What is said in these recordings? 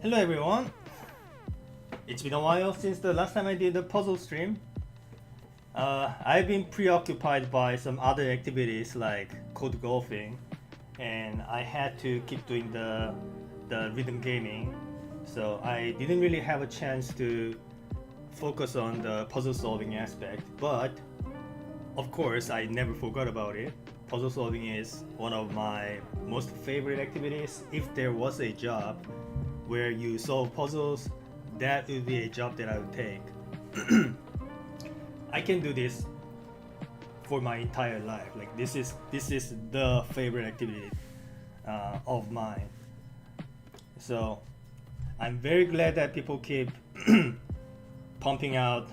Hello everyone! It's been a while since the last time I did a puzzle stream. I've been preoccupied by some other activities like code golfing, and I had to keep doing the rhythm gaming, so I didn't really have a chance to focus on the puzzle solving aspect, but of course I never forgot about it. Puzzle solving is one of my most favorite activities. If there was a job where you solve puzzles, that would be a job that I would take. I can do this for my entire life. Like this is the favorite activity of mine. So I'm very glad that people keep pumping out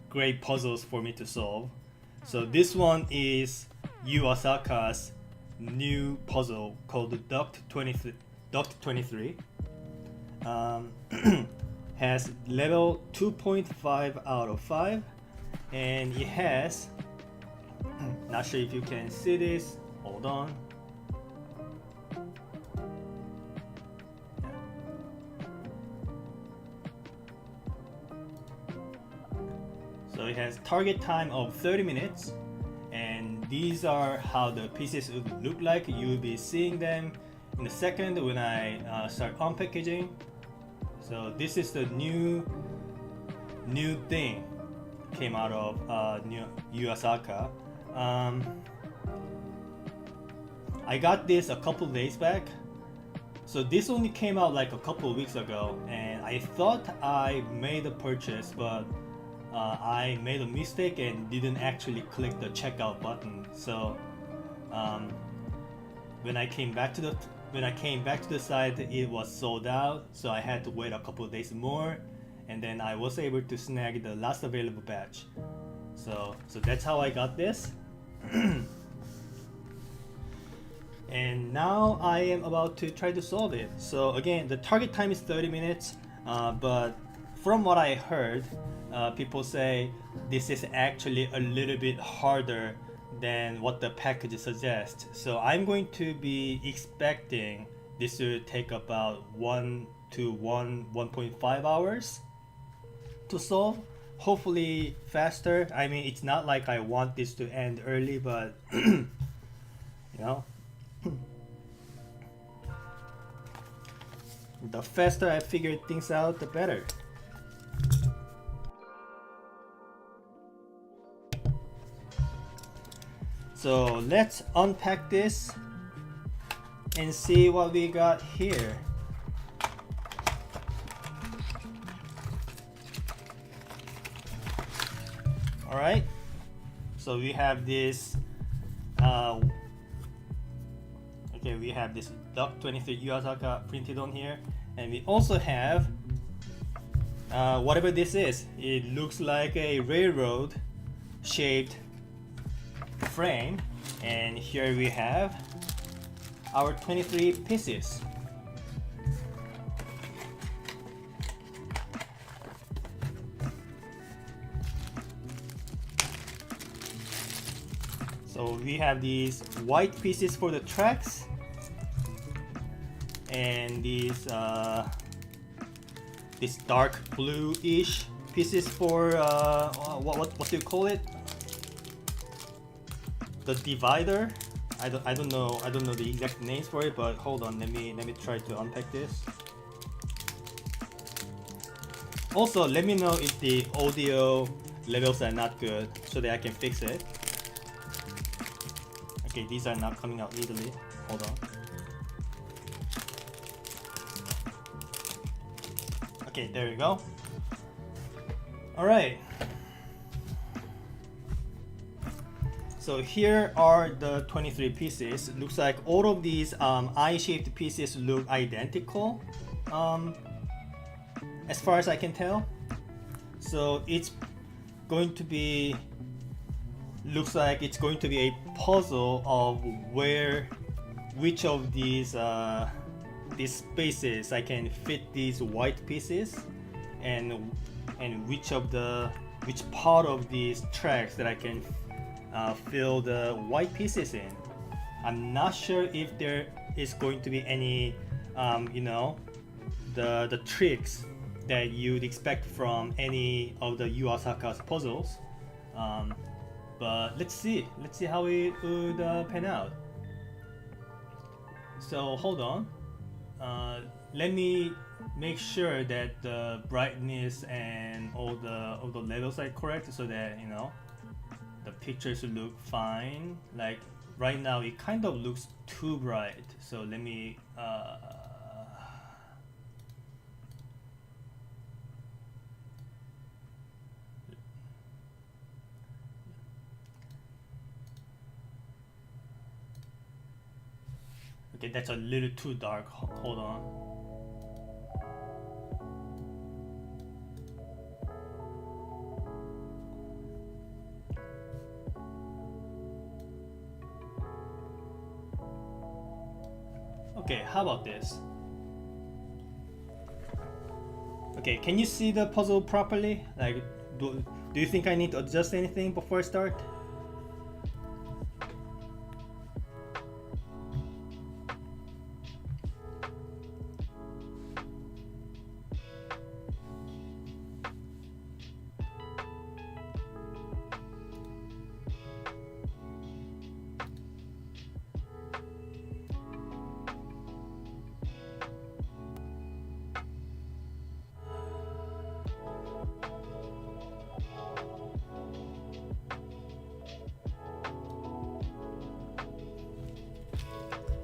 great puzzles for me to solve. So this one is Yuu Asaka's new puzzle called the Duct 23. Has level 2.5 out of 5, and it has, not sure if you can see this, hold on. So it has target time of 30 minutes, and these are how the pieces would look like. You will be seeing them in a second when I start unpackaging. So this is the new thing came out of Yuu Asaka. I got this a couple days back. So this only came out like a couple of weeks ago, and I thought I made a purchase, but I made a mistake and didn't actually click the checkout button. So when I came back to the site, it was sold out, so I had to wait a couple of days more, and then I was able to snag the last available batch. So that's how I got this. And now I am about to try to solve it. So again, the target time is 30 minutes, but from what I heard, people say this is actually a little bit harder than what the package suggests. So I'm going to be expecting this to take about 1.5 hours to solve. Hopefully faster. I mean, it's not like I want this to end early, but you know, the faster I figure things out, the better. So let's unpack this and see what we got here. Alright, so we have this we have this Duct 23 Yuu Asaka printed on here, and we also have whatever this is. It looks like a railroad shaped frame, and here we have our 23 pieces. So we have these white pieces for the tracks, and these this dark blue-ish pieces for what do you call it? The divider. I don't know the exact names for it, but hold on, let me try to unpack this. Also, let me know if the audio levels are not good so that I can fix it. Okay, these are not coming out easily. Hold on. Okay, there we go. Alright. So here are the 23 pieces. Looks like all of these eye-shaped pieces look identical, as far as I can tell. So it's going to be, looks like it's going to be a puzzle of which of these spaces I can fit these white pieces, and which part of these tracks that I can fill the white pieces in. I'm not sure if there is going to be any the tricks that you'd expect from any of the Yuu Asaka's puzzles. But let's see how it would pan out. So hold on. Let me make sure that the brightness and all the levels are correct, so that the pictures look fine. Like right now, it kind of looks too bright. So let me. Okay, that's a little too dark. Hold on. Okay, how about this? Okay, can you see the puzzle properly? Like, do you think I need to adjust anything before I start?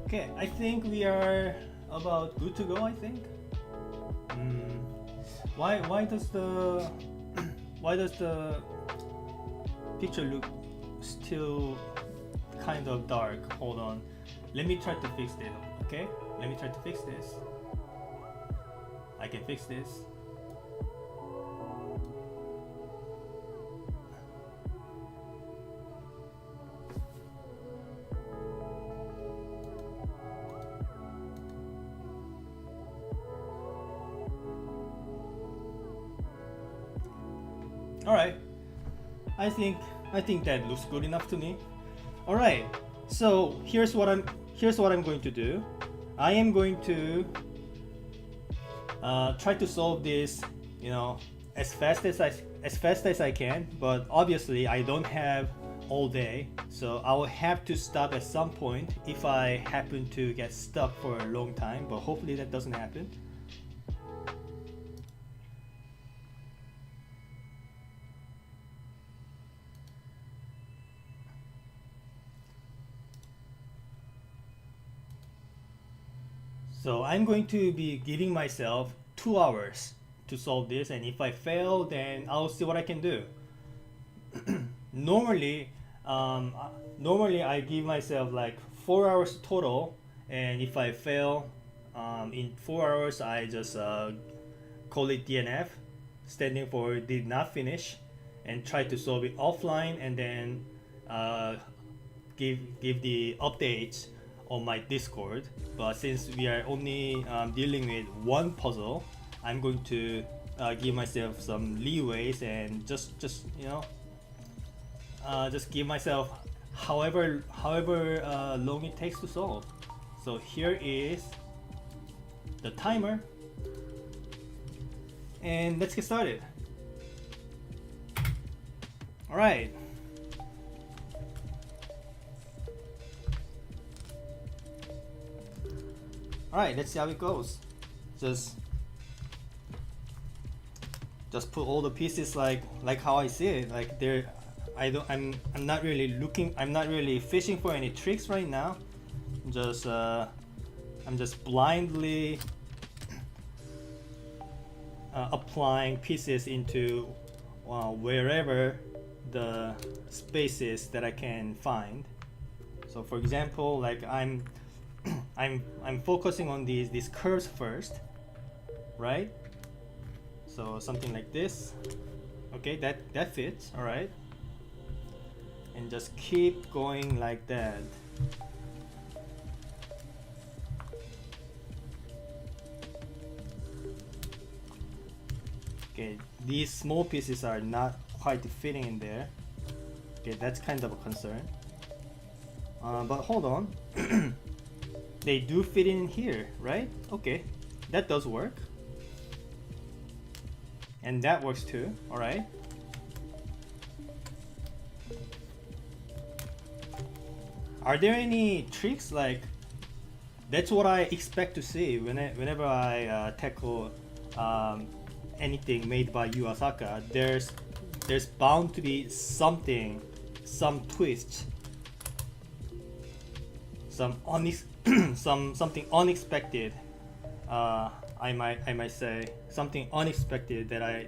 Okay, I think we are about good to go. I think. Why does the why does the picture look still kind of dark? Hold on, let me try to fix this. Okay, let me try to fix this. I can fix this. All right, I think that looks good enough to me. All right, so here's what I'm going to do. I am going to try to solve this, as fast as I can. But obviously, I don't have all day, so I will have to stop at some point if I happen to get stuck for a long time. But hopefully, that doesn't happen. So I'm going to be giving myself 2 hours to solve this, and if I fail, then I'll see what I can do. normally, normally I give myself like 4 hours total, and if I fail in 4 hours, I just call it DNF, standing for did not finish, and try to solve it offline, and then give the updates on my Discord. But since we are only dealing with one puzzle, I'm going to give myself some leeways and just give myself however long it takes to solve. So here is the timer, and let's get started. All right. Alright, let's see how it goes. Just put all the pieces like how I see it. Like I'm not really fishing for any tricks right now. I'm just blindly applying pieces into wherever the spaces that I can find. So for example, like I'm focusing on these curves first, right? So something like this. Okay, that fits. All right, and just keep going like that. Okay, these small pieces are not quite fitting in there. Okay, that's kind of a concern. But hold on. They do fit in here, right? Okay. that does work. And that works too, alright. Are there any tricks? Like, that's what I expect to see whenever I tackle anything made by Yuu Asaka. There's bound to be something, some twist, something unexpected. I might say something unexpected that I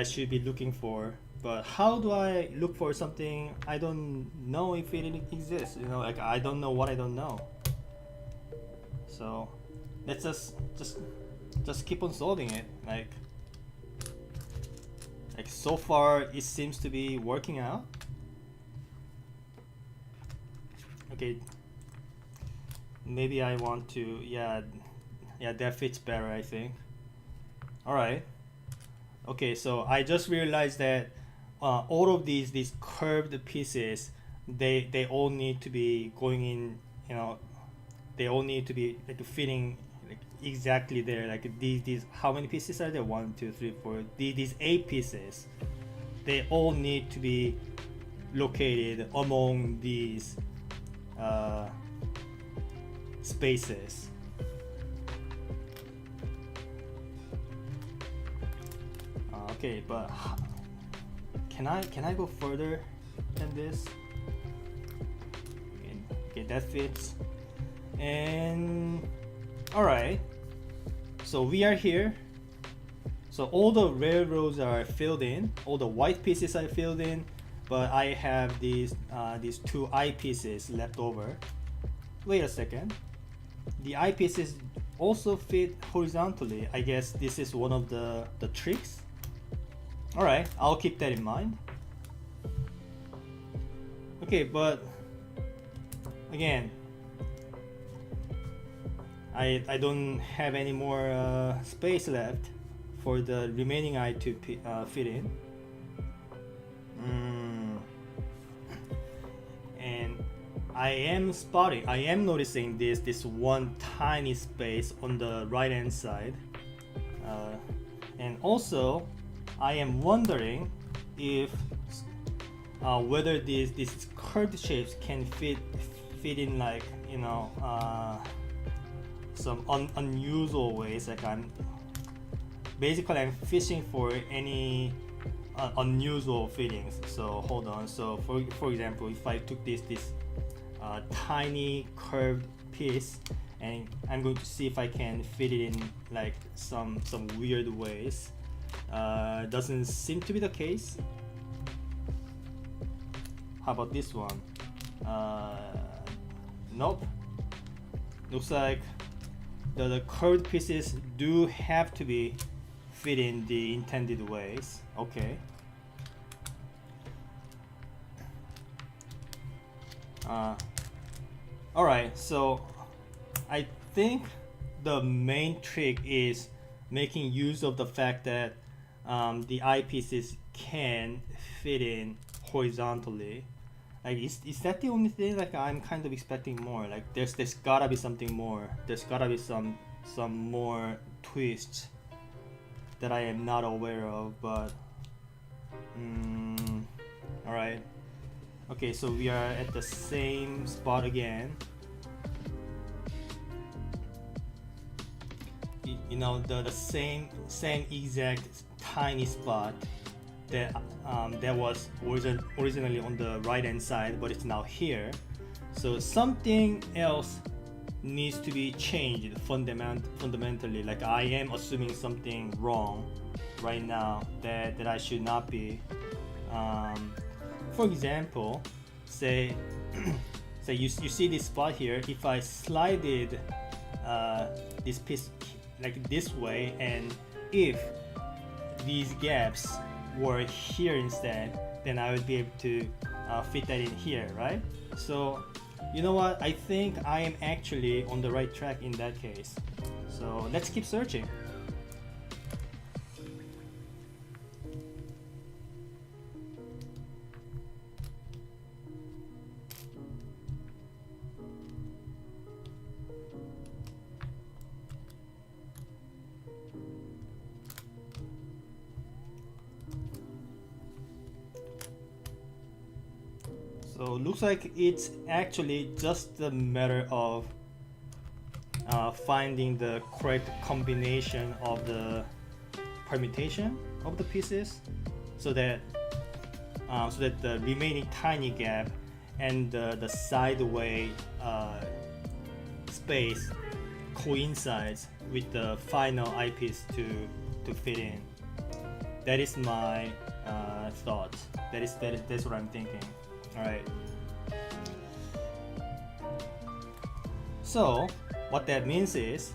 should be looking for. But how do I look for something I don't know if it exists? You know, like I don't know what I don't know. So let's just keep on solving it. Like so far it seems to be working out. Okay, maybe I want to, yeah, that fits better, I think. All right. Okay, so I just realized that all of these curved pieces, they all need to be going in, you know, they all need to be like fitting like exactly there. Like these how many pieces are there? 1, 2, 3, 4. These 8 pieces, they all need to be located among these spaces. Okay, but can I go further than this? Okay, that fits. And all right, so we are here. So all the railroads are filled in, all the white pieces are filled in, but I have these 2 eyepieces left over. Wait a second, the eyepieces also fit horizontally. I guess this is one of the tricks. All right, I'll keep that in mind. Okay, but again, I don't have any more space left for the remaining eye to fit in. And I am noticing this one tiny space on the right hand side, and also I am wondering if whether these curved shapes can fit in, like, you know, some unusual ways. Like I'm fishing for any unusual fittings. So hold on. So for example, if I took this tiny curved piece and I'm going to see if I can fit it in like some weird ways. Doesn't seem to be the case. How about this one? Nope. Looks like the curved pieces do have to be fit in the intended ways. Okay. Alright, so I think the main trick is making use of the fact that the eyepieces can fit in horizontally. Like, is that the only thing? Like, I'm kind of expecting more. Like, there's gotta be something more. There's gotta be some more twists that I am not aware of. But all right. Okay, so we are at the same spot again. You know, the same exact tiny spot that was originally on the right hand side, but it's now here. So something else needs to be changed fundamentally. Like, I am assuming something wrong right now that I should not be. For example, say you see this spot here. If I slided this piece like this way, and if these gaps were here instead, then I would be able to fit that in here, right? So you know what, I think I am actually on the right track in that case. So let's keep searching. So looks like it's actually just a matter of finding the correct combination of the permutation of the pieces, so that the remaining tiny gap and the sideway space coincides with the final eyepiece to fit in. That is my thought. That's what I'm thinking. All right. So what that means is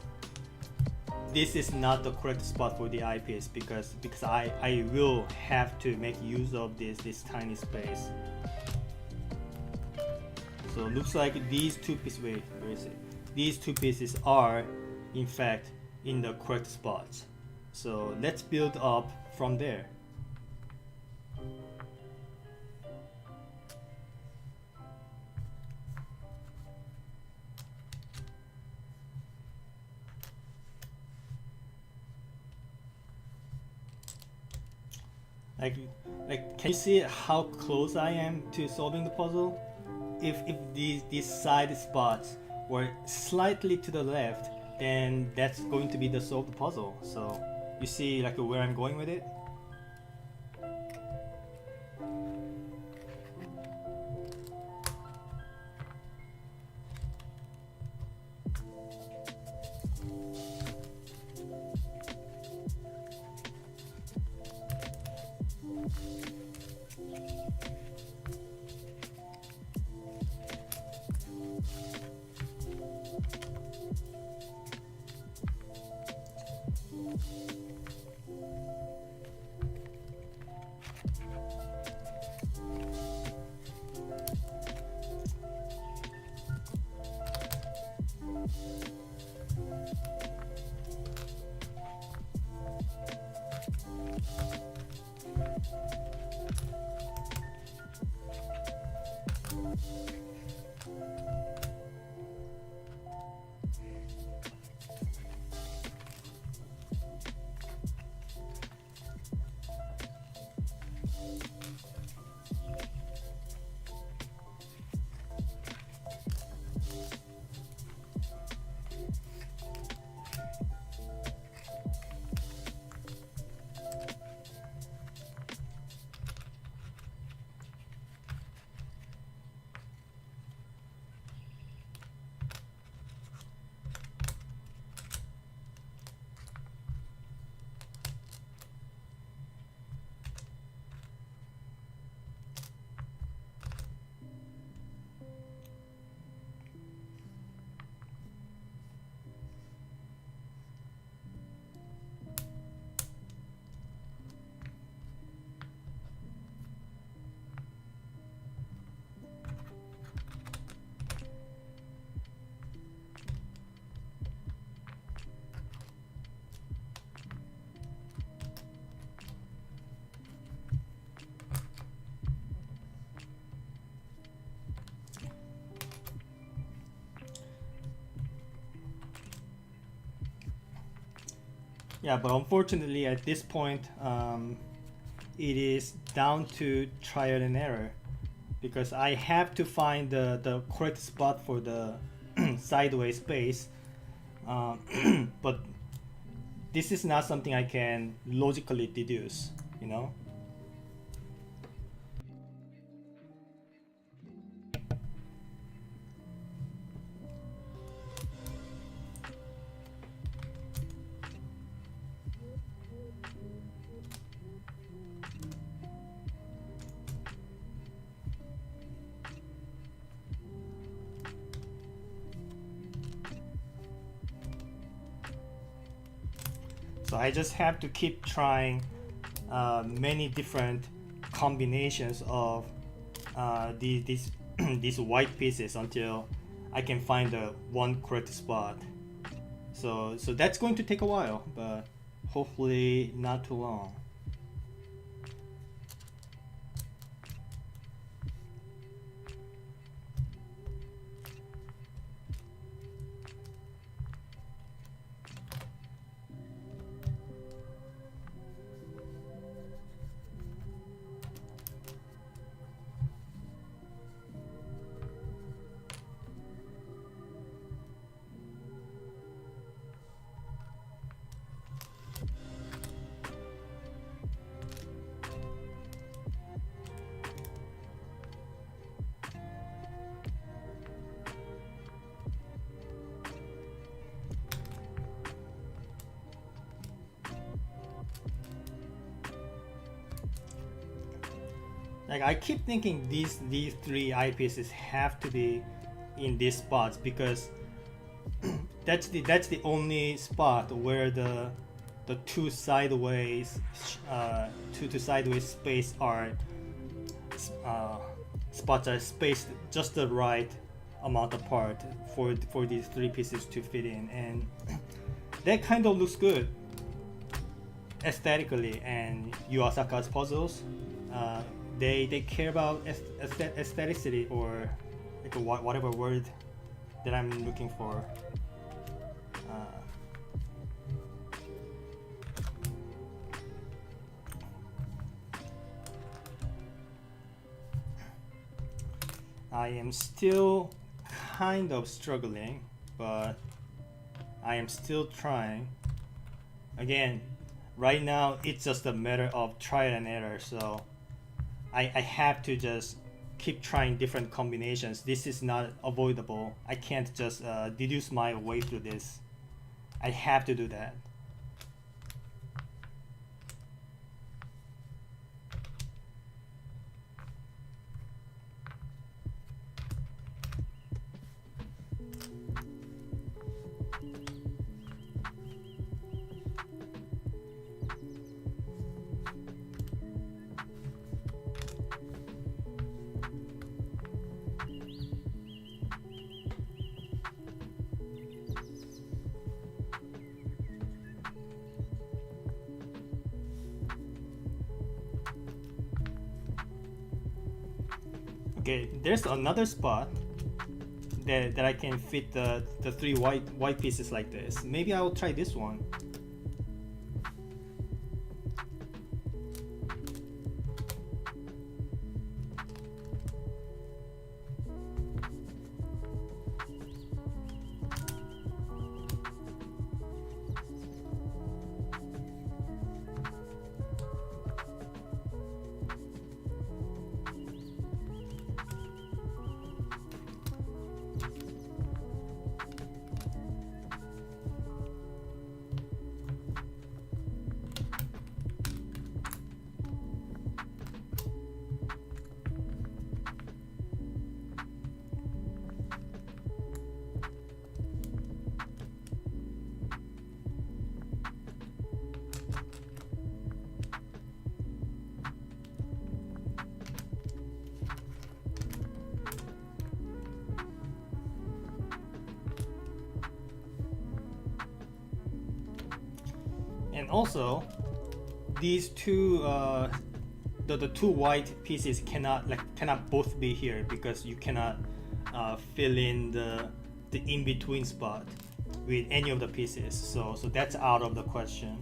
this is not the correct spot for the eyepiece, because I will have to make use of this tiny space. So it looks like these two pieces, where is it? These two pieces are in fact in the correct spots. So let's build up from there. Like, can you see how close I am to solving the puzzle? If these side spots were slightly to the left, then that's going to be the solved puzzle. So you see like where I'm going with it? Yeah, but unfortunately at this point it is down to trial and error, because I have to find the correct spot for the sideways space, but this is not something I can logically deduce, you know? So I just have to keep trying many different combinations of these these white pieces until I can find the one correct spot. So that's going to take a while, but hopefully not too long. Like I keep thinking these three eyepieces have to be in these spots because that's the only spot where the two sideways two sideways space are spots are spaced just the right amount apart for these three pieces to fit in, and that kind of looks good aesthetically. And Yu Asaka's puzzles, they care about aestheticity, or like whatever word that I'm looking for. I am still kind of struggling, but I am still trying. Again, right now it's just a matter of trial and error, so I have to just keep trying different combinations. This is not avoidable. I can't just deduce my way through this. I have to do that. Okay, there's another spot that I can fit the three white pieces like this. Maybe I will try this one. And also, these two, the two white pieces cannot both be here because you cannot fill in the in between spot with any of the pieces. So that's out of the question.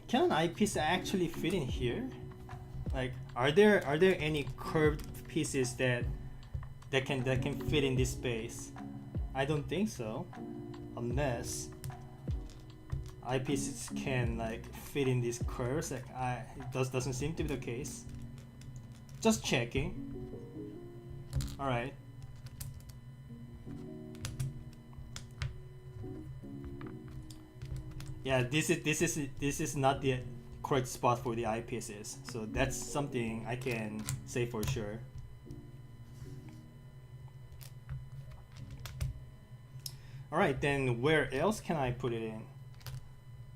Can an eyepiece actually fit in here? Like, are there any curved pieces that can fit in this space? I don't think so, unless eyepieces can like fit in these curves. Like, it doesn't seem to be the case. Just checking. All right. Yeah, this is not the correct spot for the eyepieces, so that's something I can say for sure. All right, then where else can I put it in?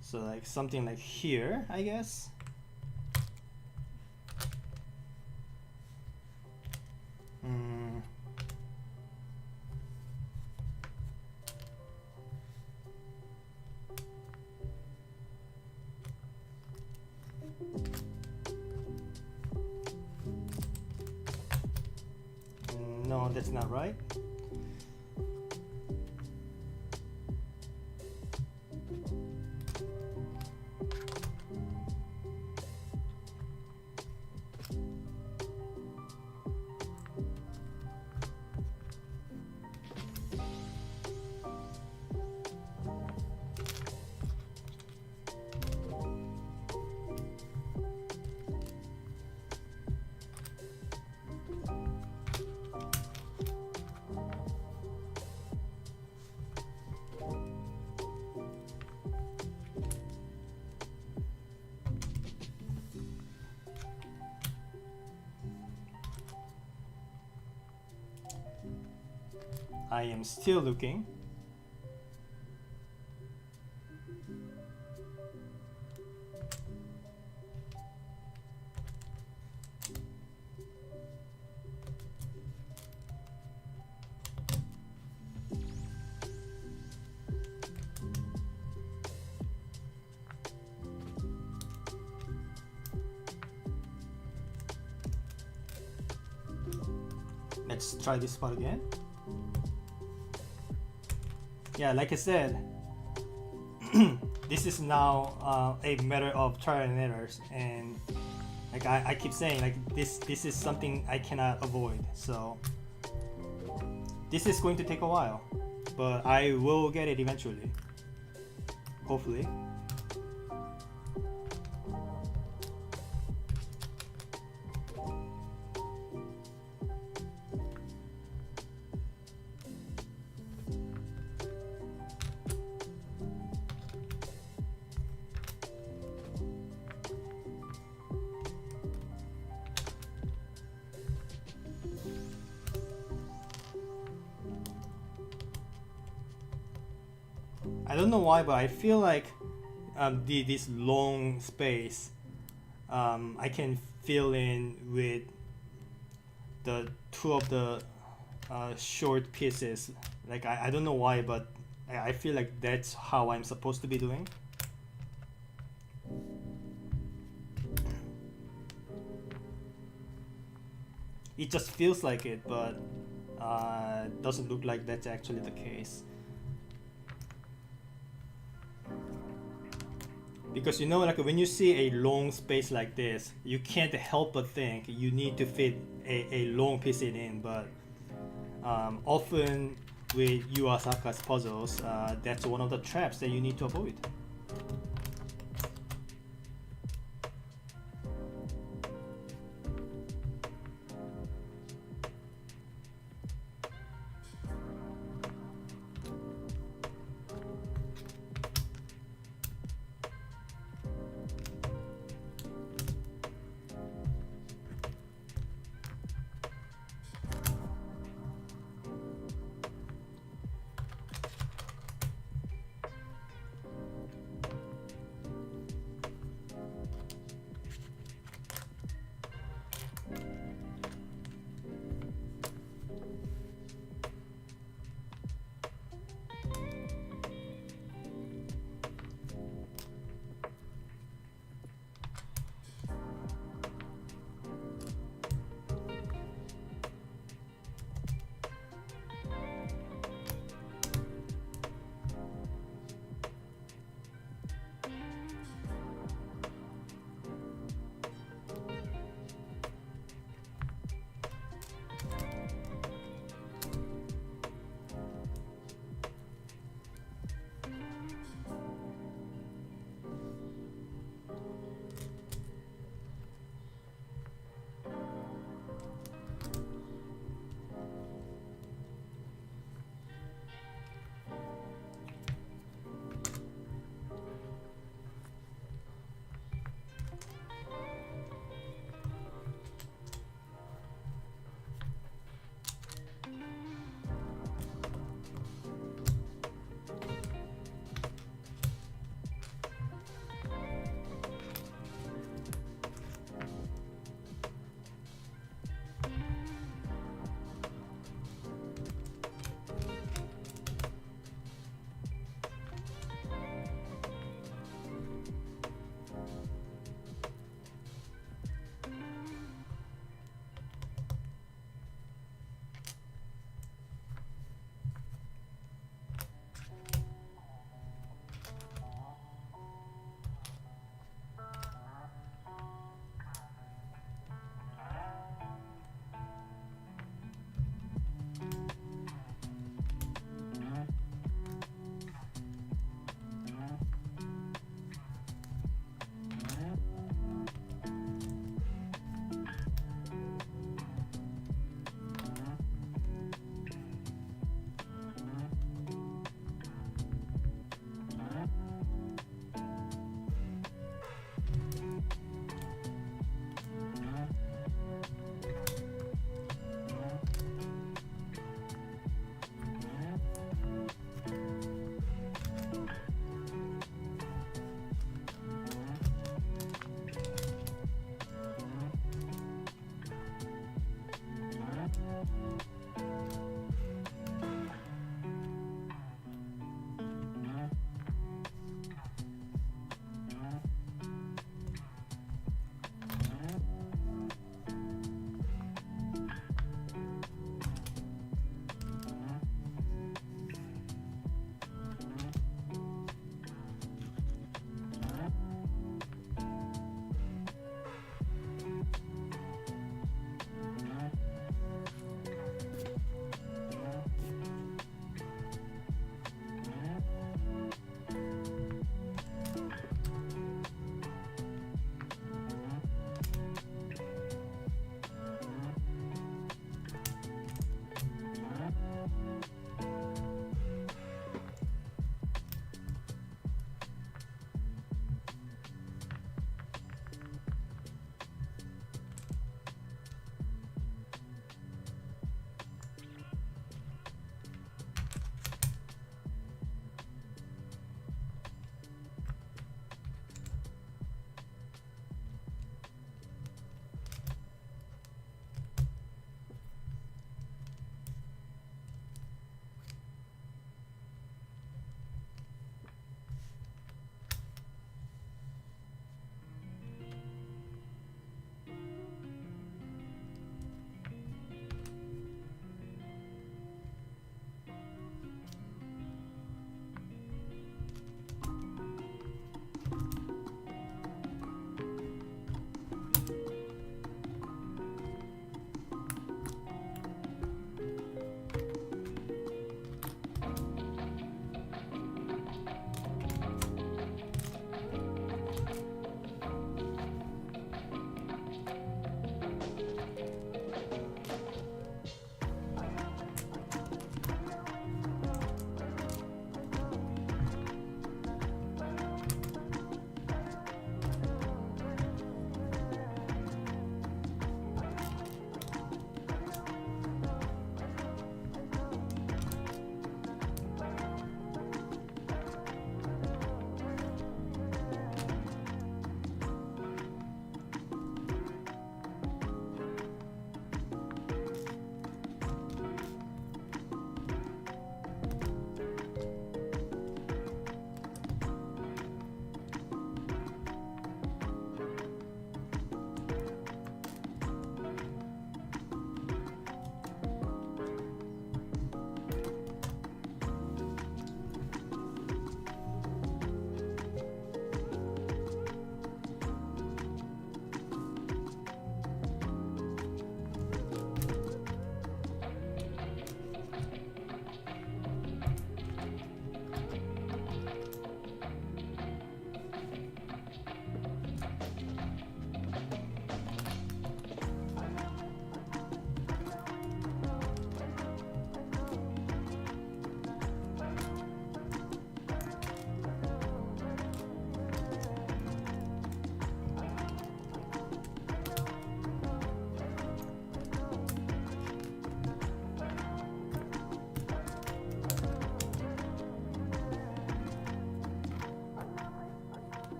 So like something like here, I guess. No, that's not right. I am still looking. Let's try this spot again. Yeah, like I said, this is now a matter of trial and errors, and like I keep saying, like this is something I cannot avoid. So this is going to take a while, but I will get it eventually, hopefully. I don't know why, but I feel like this long space I can fill in with the two of the short pieces. Like I don't know why, but I feel like that's how I'm supposed to be doing. It just feels like it, but doesn't look like that's actually the case. Because you know, like when you see a long space like this, you can't help but think you need to fit a long piece in. But often with Yuu Asaka's puzzles, that's one of the traps that you need to avoid.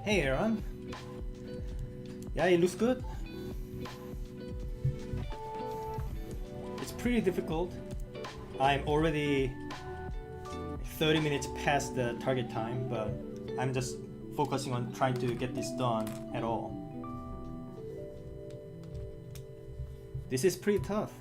Hey Aaron. Yeah, it looks good. It's pretty difficult. I'm already 30 minutes past the target time, but I'm just focusing on trying to get this done at all. This is pretty tough.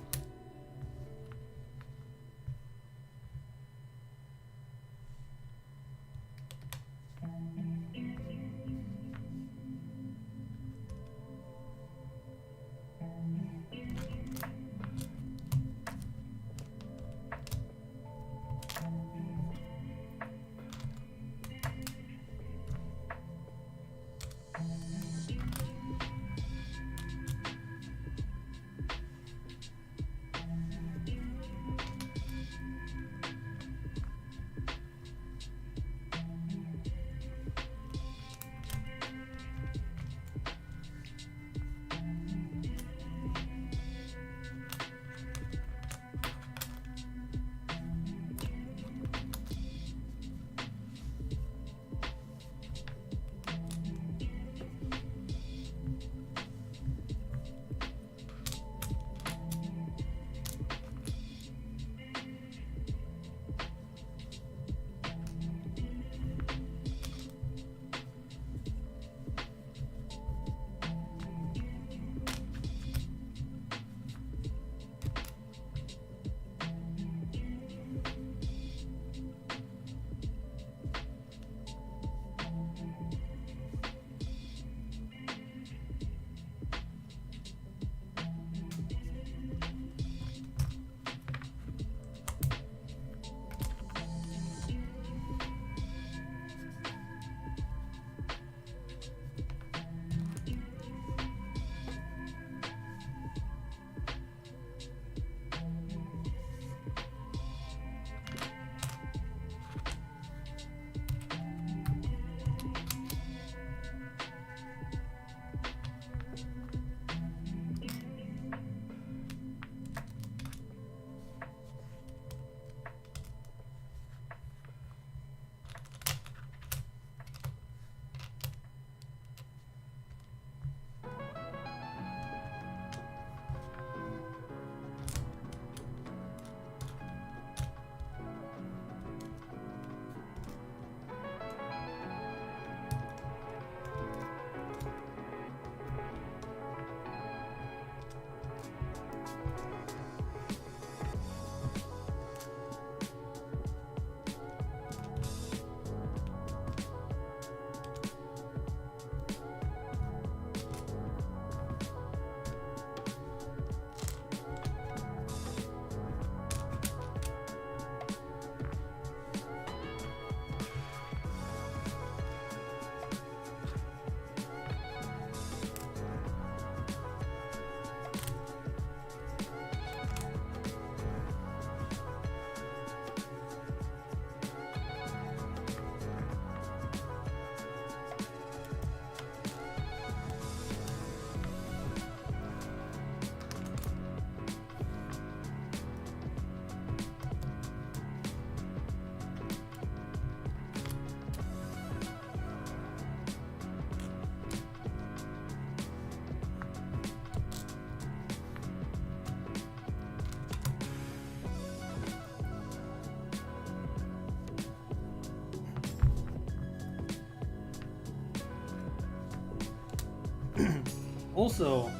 Also,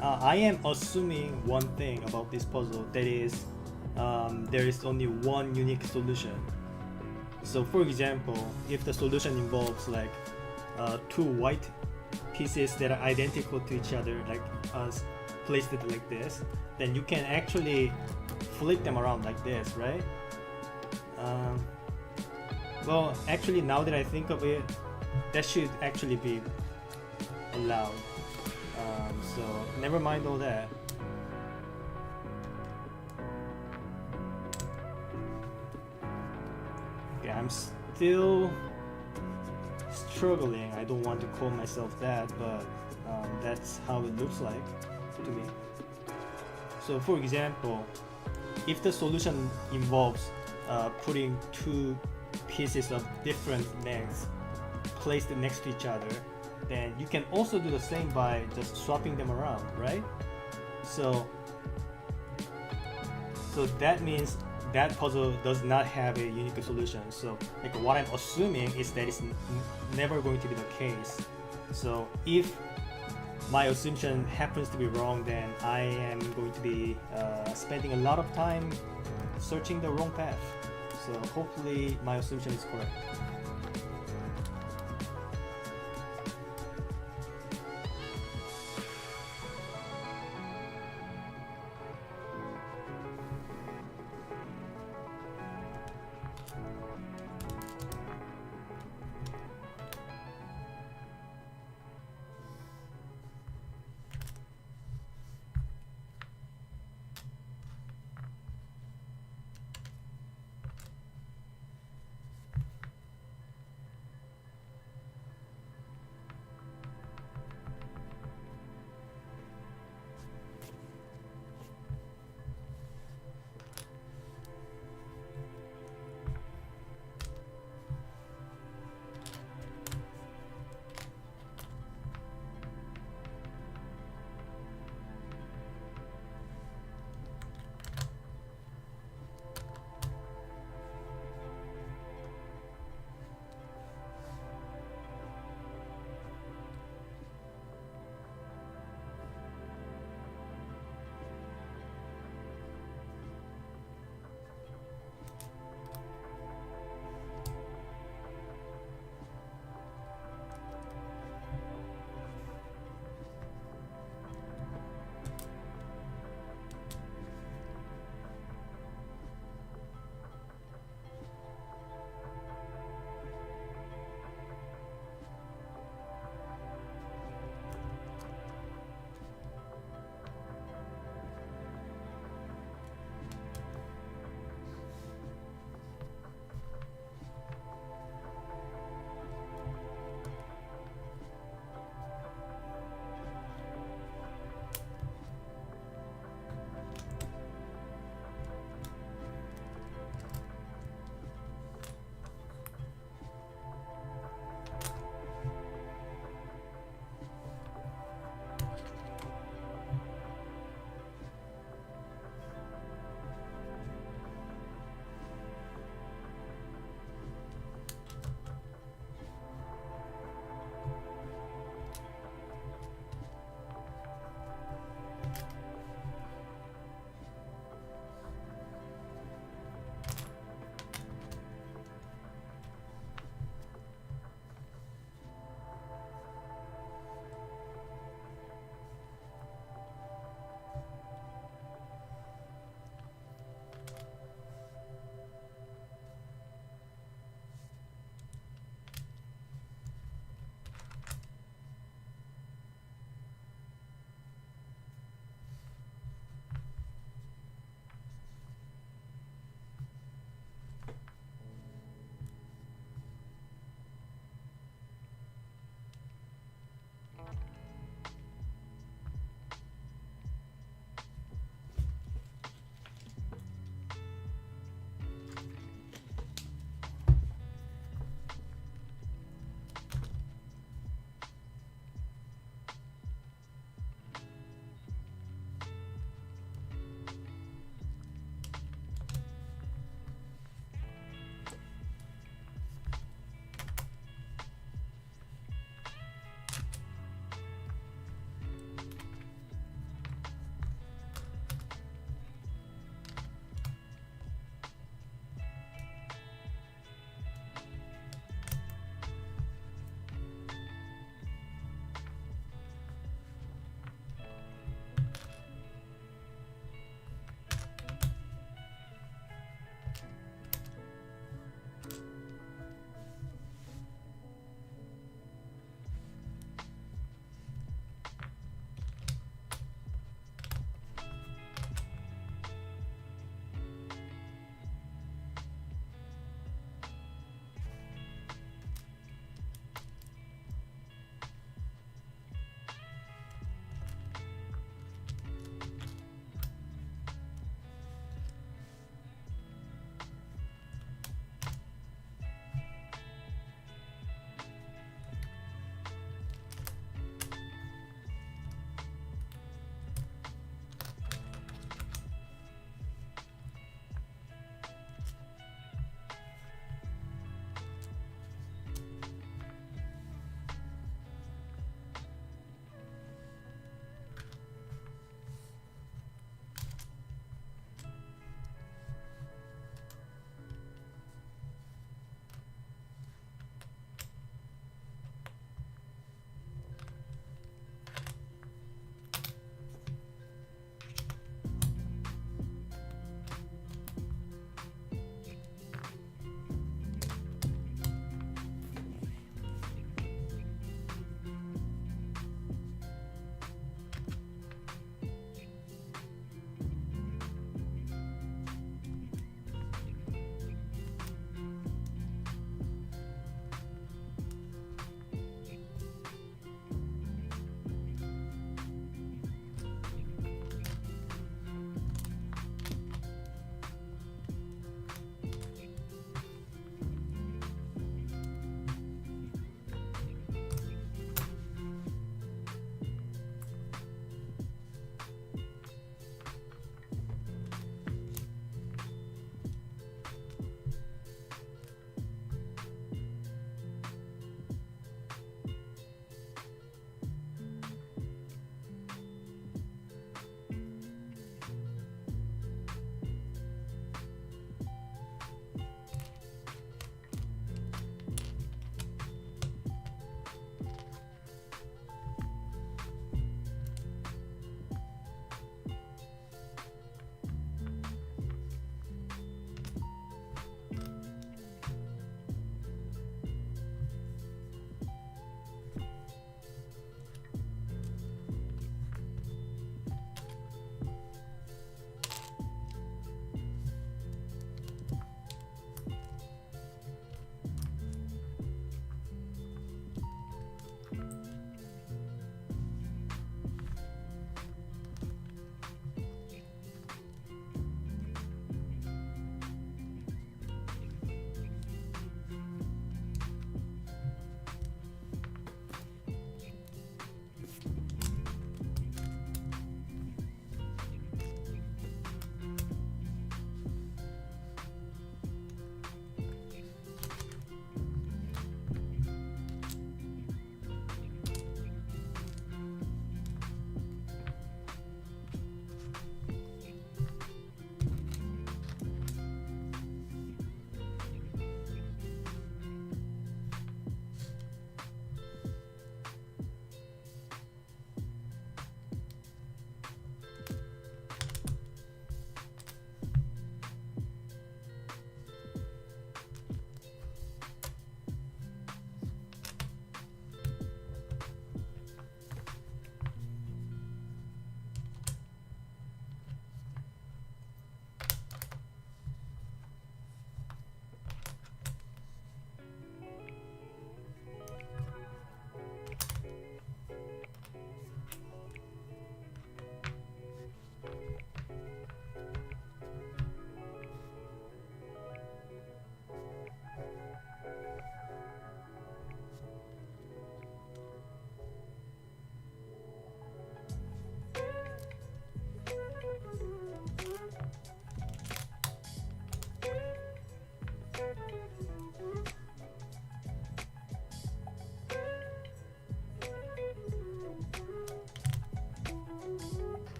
I am assuming one thing about this puzzle, that is, there is only one unique solution. So for example, if the solution involves like two white pieces that are identical to each other, like placed it like this, then you can actually flip them around like this, right? Well, actually, now that I think of it, that should actually be allowed. So never mind all that. Okay, I'm still struggling. I don't want to call myself that, but that's how it looks like to me. So for example, if the solution involves putting two pieces of different lengths placed next to each other, then you can also do the same by just swapping them around, right? So that means that puzzle does not have a unique solution. So like what I'm assuming is that it's never going to be the case. So if my assumption happens to be wrong, then I am going to be spending a lot of time searching the wrong path. So hopefully my assumption is correct.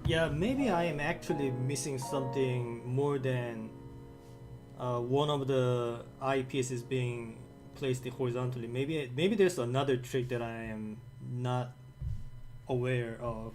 Yeah, maybe I am actually missing something more than one of the eyepieces being placed horizontally. Maybe there's another trick that I am not aware of.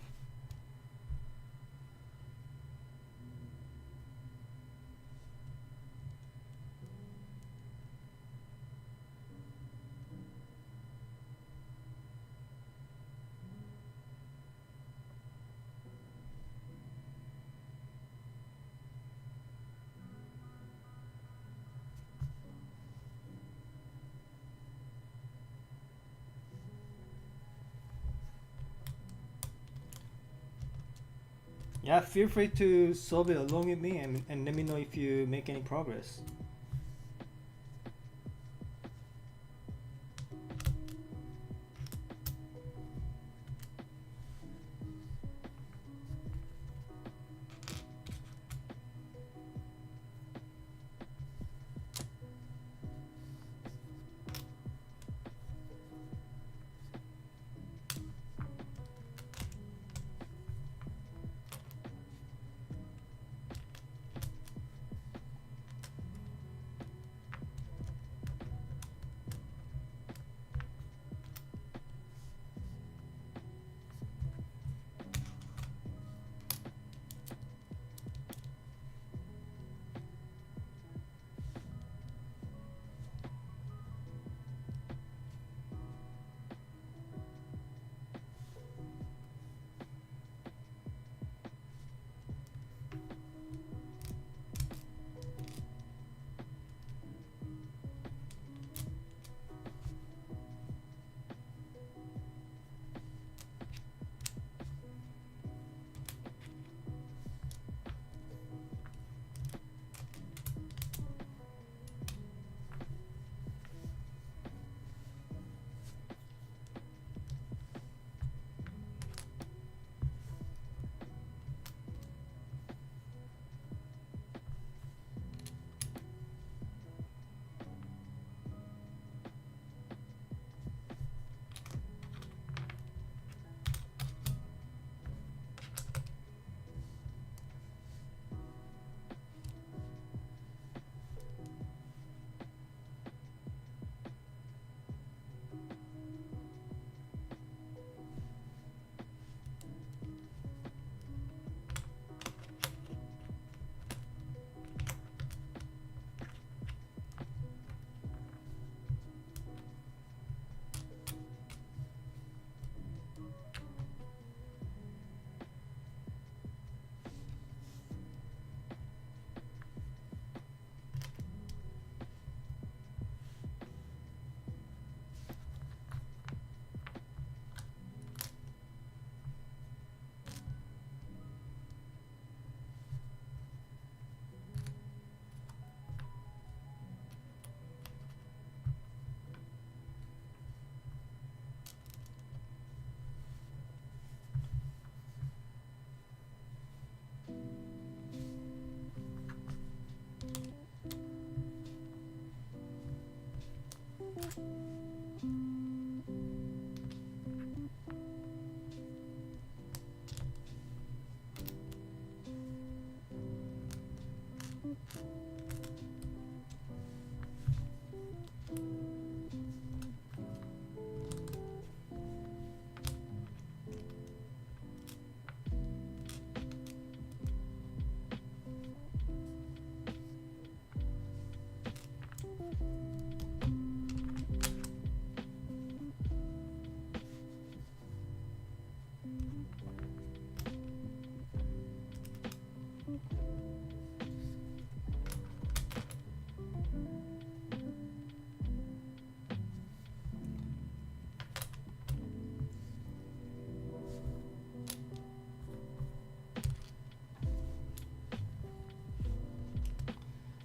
Yeah, feel free to solve it along with me and let me know if you make any progress.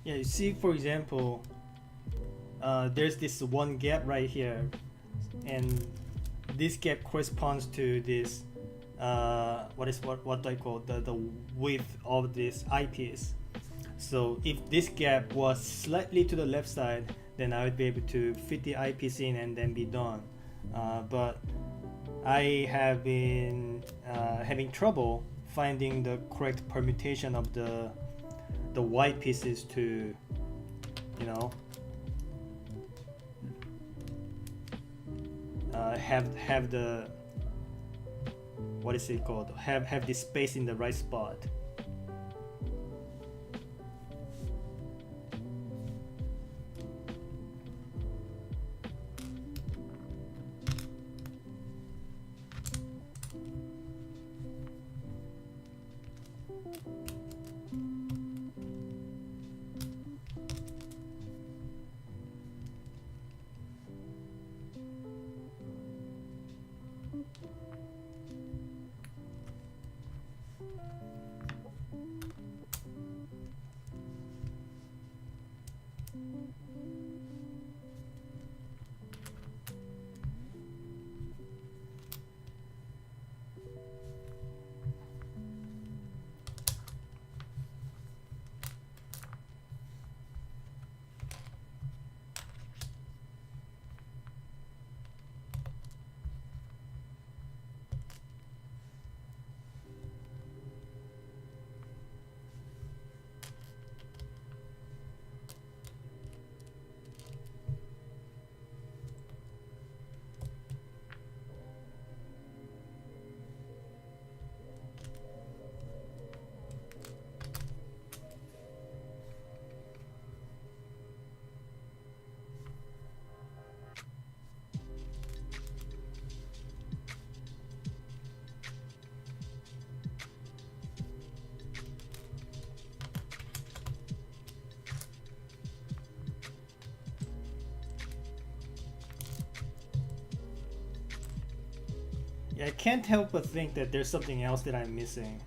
Yeah, you see, for example, there's this one gap right here, and this gap corresponds to this what do I call the width of this eyepiece. So if this gap was slightly to the left side, then I would be able to fit the eyepiece in and then be done. But I have been having trouble finding the correct permutation of the white pieces to, you know, have the, what is it called? Have this space in the right spot. Yeah, I can't help but think that there's something else that I'm missing.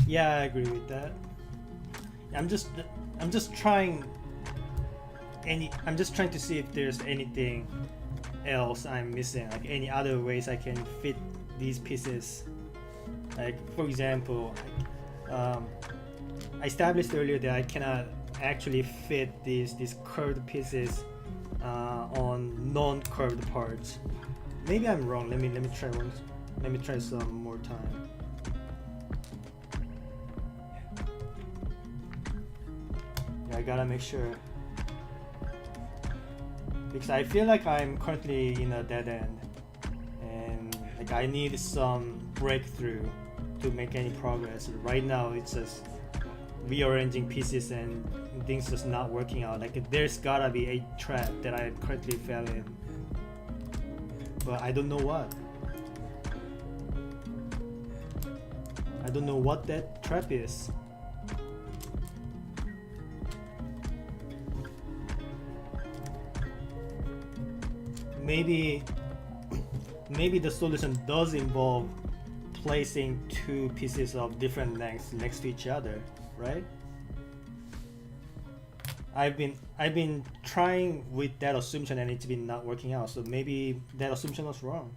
Yeah, I agree with that. I'm just trying I'm just trying to see if there's anything else I'm missing, like any other ways I can fit these pieces. Like for example, I established earlier that I cannot actually fit these curved pieces on non-curved parts. Maybe I'm wrong. Let me try once. Let me try some more time. Yeah, I gotta make sure, because I feel like I'm currently in a dead end, and like I need some breakthrough to make any progress. Right now, it's just rearranging pieces and things just not working out. Like there's gotta be a trap that I currently fell in, but I don't know what. I don't know what that trap is. Maybe the solution does involve placing two pieces of different lengths next to each other, right? I've been trying with that assumption and it's been not working out, so maybe that assumption was wrong.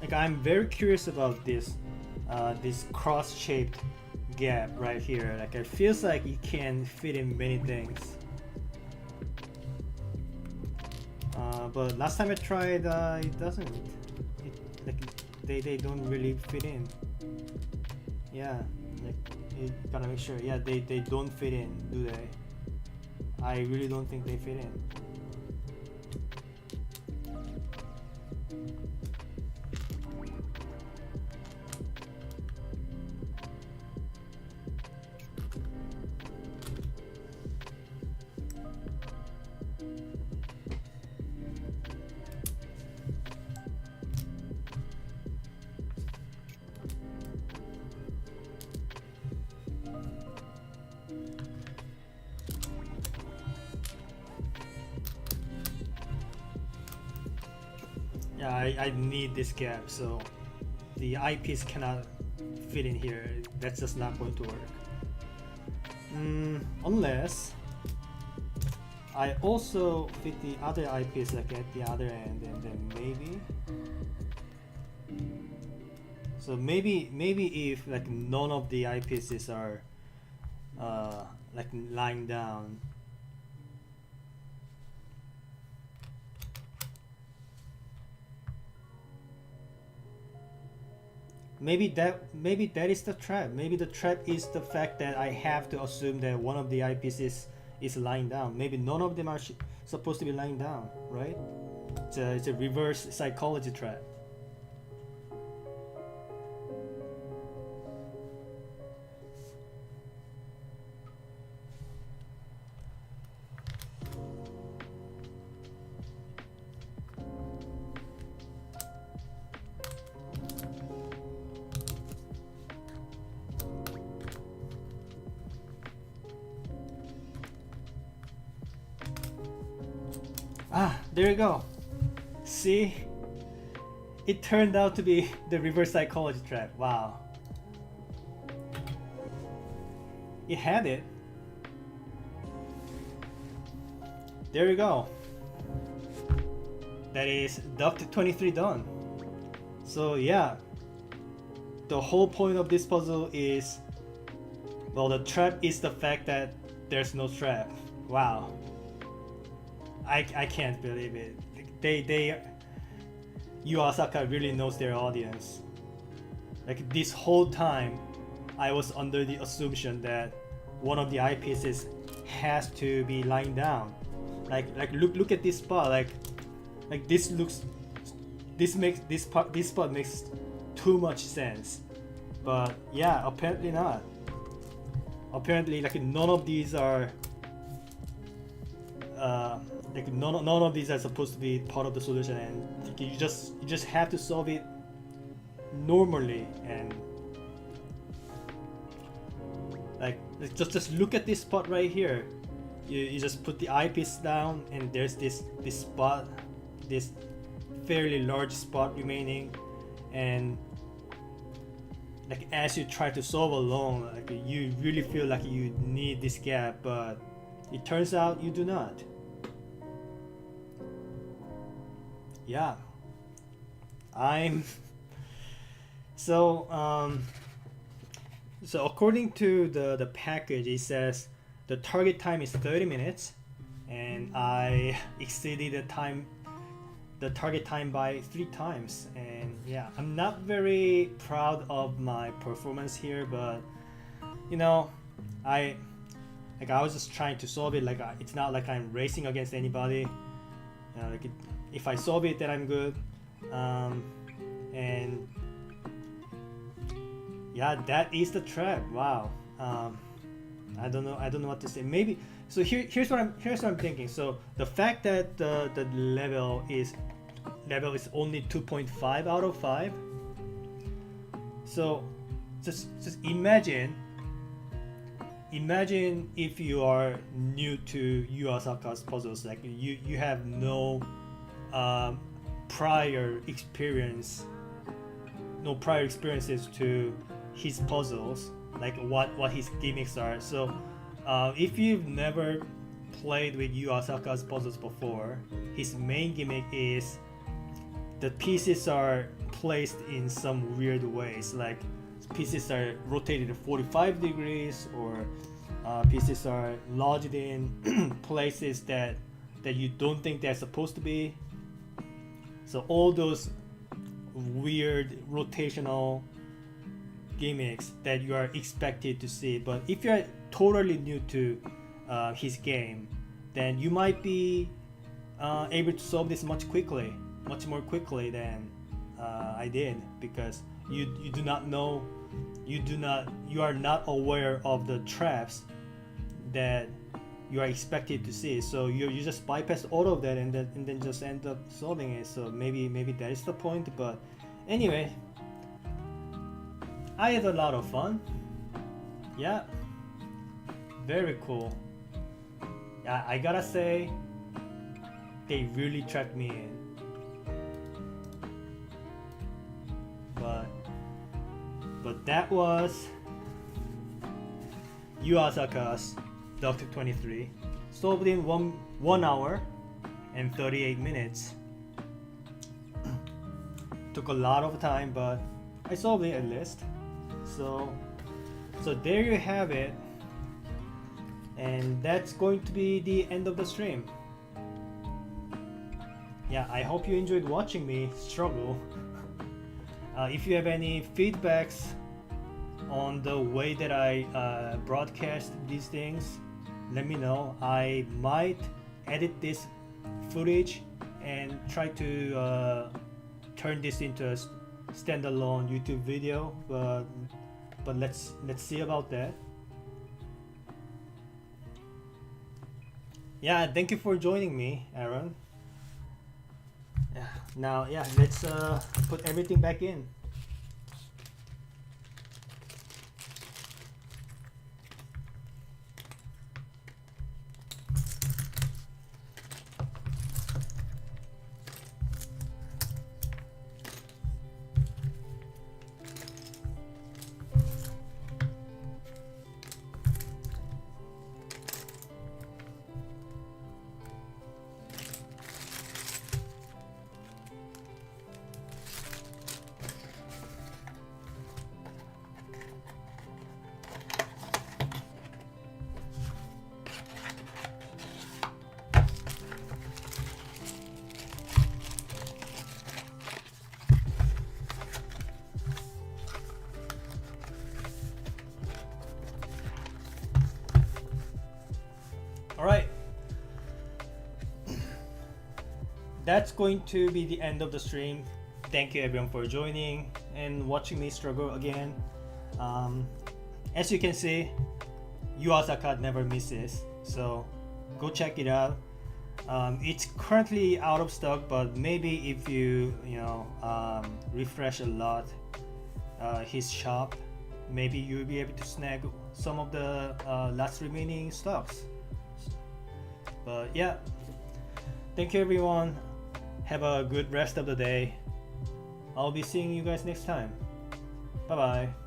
Like I'm very curious about this cross-shaped gap right here. Like it feels like it can fit in many things. But last time I tried, it doesn't. They don't really fit in. Yeah, like you gotta make sure. Yeah, they don't fit in, do they? I really don't think they fit in. Yeah, I need this gap, so the eyepiece cannot fit in here. That's just not going to work. Unless I also fit the other eyepiece like at the other end, and then maybe. So maybe if like none of the eyepieces are like lying down. Maybe that is the trap. Maybe the trap is the fact that I have to assume that one of the eyepieces is lying down. Maybe none of them are supposed to be lying down, right? It's a reverse psychology trap. Ah, there you go. See? It turned out to be the reverse psychology trap. Wow. You had it. There you go. That is Duct 23 done. So yeah, the whole point of this puzzle is Well, the trap is the fact that there's no trap. Wow. I can't believe it. Yuu Asaka really knows their audience. Like this whole time, I was under the assumption that one of the eyepieces has to be lying down. Like look at this spot. Like this spot makes too much sense. But yeah, apparently not. Apparently, like none of these are none of these are supposed to be part of the solution, and you just have to solve it normally. And like just look at this spot right here. You just put the eyepiece down, and there's this spot, this fairly large spot remaining, and like as you try to solve alone, like you really feel like you need this gap, but it turns out you do not. Yeah, I'm so so according to the package, it says the target time is 30 minutes, and I exceeded the target time by 3 times. And yeah, I'm not very proud of my performance here, but you know, I was just trying to solve it. Like it's not like I'm racing against anybody. Like if I solve it, then I'm good. And yeah, that is the trap. Wow. I don't know what to say. Maybe so. Here's what I'm thinking. So the fact that the level is only 2.5 out of 5. So just imagine if you are new to Yuu Asaka's puzzles. Like you have no prior experiences to his puzzles, like what his gimmicks are. So if you've never played with Yuu Asaka's puzzles before, his main gimmick is the pieces are placed in some weird ways. Like pieces are rotated 45 degrees, or pieces are lodged in places that you don't think they're supposed to be. So all those weird rotational gimmicks that you are expected to see. But if you're totally new to his game, then you might be able to solve this much more quickly than I did, because you are not aware of the traps that you are expected to see. So you just bypass all of that and then just end up solving it. So maybe that is the point. But anyway, I had a lot of fun. Yeah, very cool. Yeah, I gotta say, they really trapped me in. But that was Yuu Asaka's Duct 23, solved in 1 hour and 38 minutes. Took a lot of time, but I solved it at least. So there you have it, and that's going to be the end of the stream. Yeah, I hope you enjoyed watching me struggle. If you have any feedbacks on the way that I broadcast these things, let me know. I might edit this footage and try to turn this into a standalone YouTube video, but let's see about that. Yeah, thank you for joining me, Aaron. Yeah, now let's put everything back in. that's going to be the end of the stream. Thank you everyone for joining and watching me struggle again. As you can see, Yuu Asaka never misses, so go check it out. It's currently out of stock, but maybe if you refresh a lot his shop, maybe you'll be able to snag some of the last remaining stocks. But yeah, thank you everyone. Have a good rest of the day. I'll be seeing you guys next time. Bye bye.